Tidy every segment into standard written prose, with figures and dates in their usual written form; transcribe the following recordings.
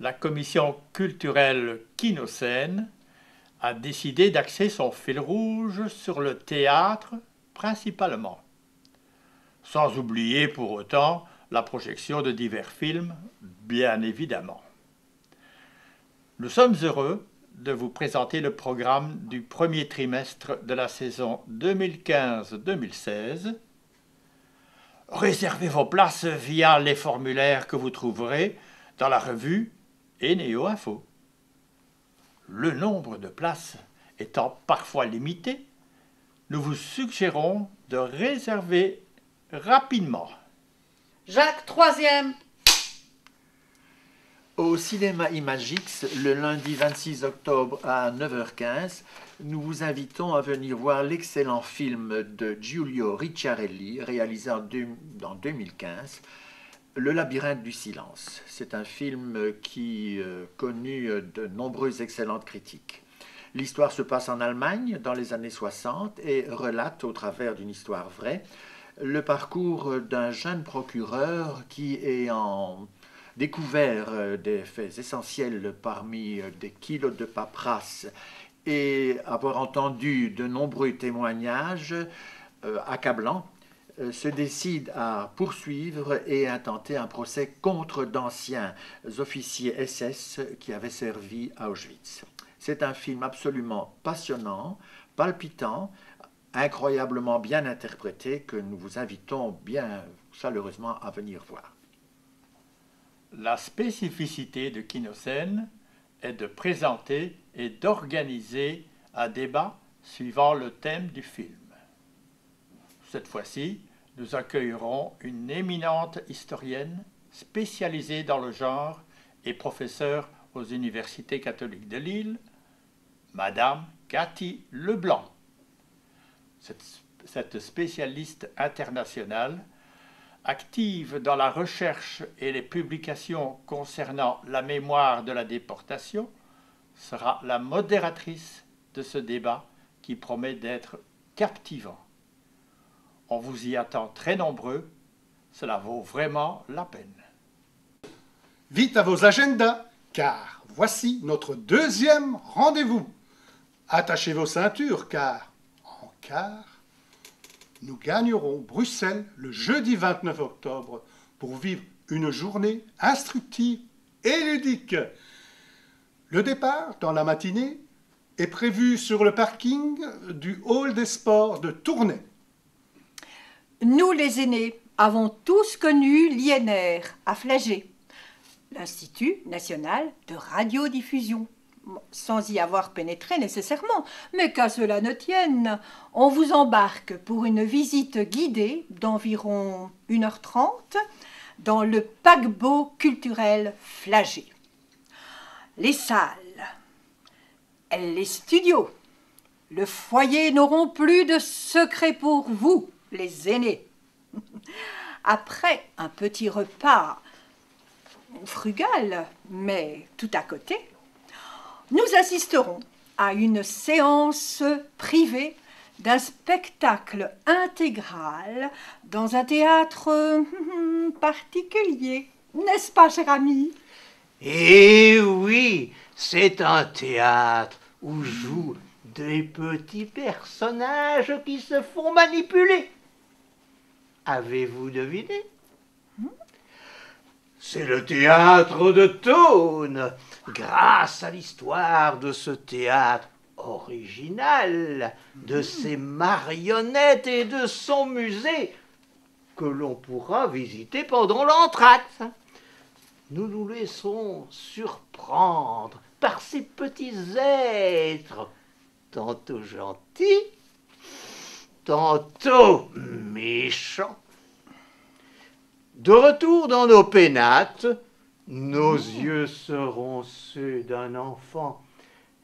la commission culturelle Kinocène a décidé d'axer son fil rouge sur le théâtre principalement, sans oublier pour autant la projection de divers films, bien évidemment. Nous sommes heureux de vous présenter le programme du premier trimestre de la saison 2015-2016. Réservez vos places via les formulaires que vous trouverez dans la revue et Néo Info. Le nombre de places étant parfois limité, nous vous suggérons de réserver rapidement. Jacques, troisième. Au cinéma Imagix, le lundi 26 octobre à 9h15, nous vous invitons à venir voir l'excellent film de Giulio Ricciarelli, réalisé en 2015, Le labyrinthe du silence. C'est un film qui connut de nombreuses excellentes critiques. L'histoire se passe en Allemagne dans les années 60 et relate, au travers d'une histoire vraie, le parcours d'un jeune procureur qui, ayant découvert des faits essentiels parmi des kilos de paperasse et avoir entendu de nombreux témoignages accablants, se décide à poursuivre et intenter un procès contre d'anciens officiers SS qui avaient servi à Auschwitz. C'est un film absolument passionnant, palpitant, incroyablement bien interprété que nous vous invitons bien chaleureusement à venir voir. La spécificité de Kinocène est de présenter et d'organiser un débat suivant le thème du film. Cette fois-ci, nous accueillerons une éminente historienne spécialisée dans le genre et professeure aux universités catholiques de Lille, Madame Cathy Leblanc. Cette spécialiste internationale, active dans la recherche et les publications concernant la mémoire de la déportation, sera la modératrice de ce débat qui promet d'être captivant. On vous y attend très nombreux, cela vaut vraiment la peine. Vite à vos agendas, car voici notre deuxième rendez-vous. Attachez vos ceintures, car en quart, nous gagnerons Bruxelles le jeudi 29 octobre pour vivre une journée instructive et ludique. Le départ, dans la matinée, est prévu sur le parking du hall des sports de Tournai. Nous, les aînés, avons tous connu l'INR à Flagey, l'Institut national de radiodiffusion. Sans y avoir pénétré nécessairement, mais qu'à cela ne tienne, on vous embarque pour une visite guidée d'environ 1h30 dans le paquebot culturel Flagey. Les salles, les studios, le foyer n'auront plus de secret pour vous, les aînés. Après un petit repas frugal, mais tout à côté, nous assisterons à une séance privée d'un spectacle intégral dans un théâtre particulier. N'est-ce pas, cher ami? Eh oui, c'est un théâtre où jouent des petits personnages qui se font manipuler. Avez-vous deviné? C'est le théâtre de Thônes. Grâce à l'histoire de ce théâtre original, de ses marionnettes et de son musée, que l'on pourra visiter pendant l'entracte, nous nous laisserons surprendre par ces petits êtres, tantôt gentils, tantôt méchants. De retour dans nos pénates, nos yeux seront ceux d'un enfant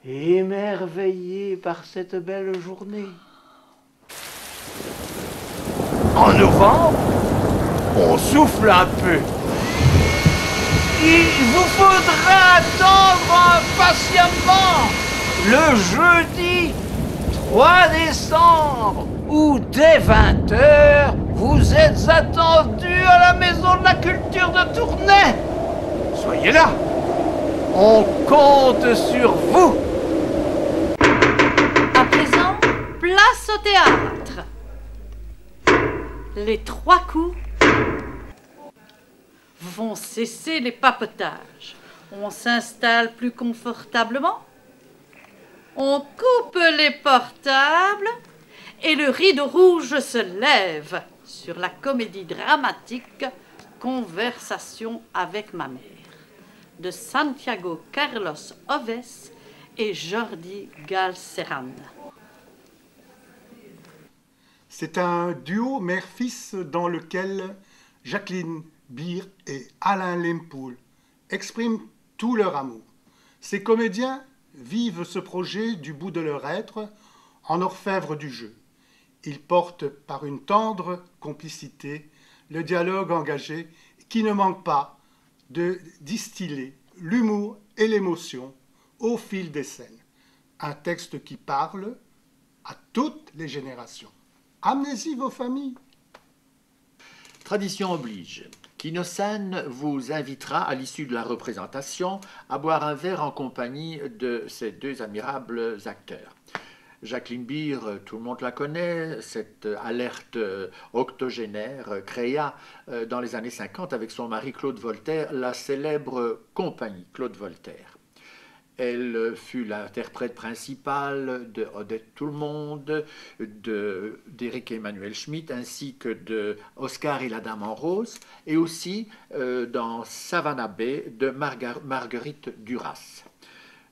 émerveillé par cette belle journée. En novembre, on souffle un peu. Il vous faudra attendre impatiemment le jeudi 3 décembre où dès 20h, vous êtes attendus à la Maison de la Culture de Tournai. Soyez là. On compte sur vous. À présent, place au théâtre. Les 3 coups vont cesser les papotages. On s'installe plus confortablement. On coupe les portables et le rideau rouge se lève sur la comédie dramatique Conversation avec ma mère de Santiago Carlos Oves et Jordi Galceran. C'est un duo mère-fils dans lequel Jacqueline Beer et Alain Lempoul expriment tout leur amour. Ces comédiens vivent ce projet du bout de leur être en orfèvre du jeu. Ils portent par une tendre complicité le dialogue engagé qui ne manque pas de distiller l'humour et l'émotion au fil des scènes. Un texte qui parle à toutes les générations. Amenez-y vos familles. Tradition oblige. Kino-Scène vous invitera à l'issue de la représentation à boire un verre en compagnie de ces 2 admirables acteurs. Jacqueline Beer, tout le monde la connaît, cette alerte octogénaire créa dans les années 50 avec son mari Claude Voltaire la célèbre compagnie Claude Voltaire. Elle fut l'interprète principale de Odette Tout-le-Monde, d'Éric Emmanuel Schmitt, ainsi que de Oscar et la Dame en rose, et aussi dans Savannah Bay de Marguerite Duras.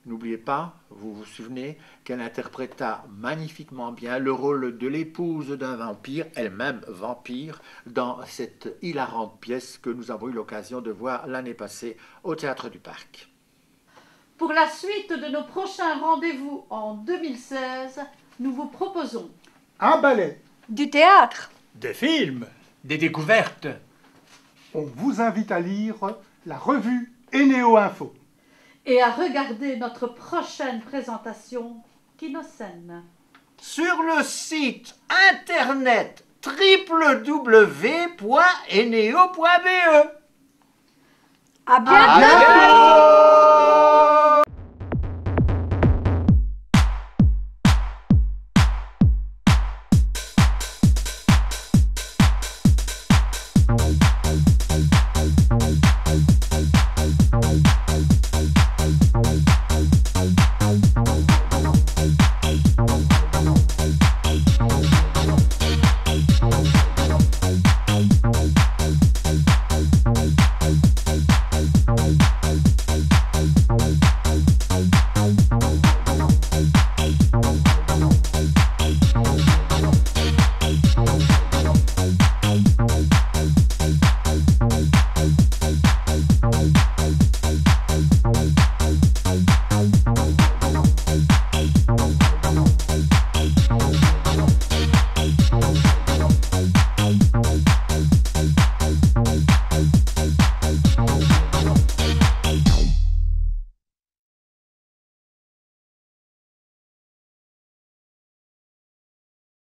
N'oubliez pas, vous vous souvenez, qu'elle interpréta magnifiquement bien le rôle de l'épouse d'un vampire, elle-même vampire, dans cette hilarante pièce que nous avons eu l'occasion de voir l'année passée au Théâtre du Parc. Pour la suite de nos prochains rendez-vous en 2016, nous vous proposons Un ballet. Du théâtre. Des films, des découvertes. On vous invite à lire la revue Énéo Info. et à regarder notre prochaine présentation Kino-Scène. Sur le site internet www.eneo.be. À bientôt. À bientôt.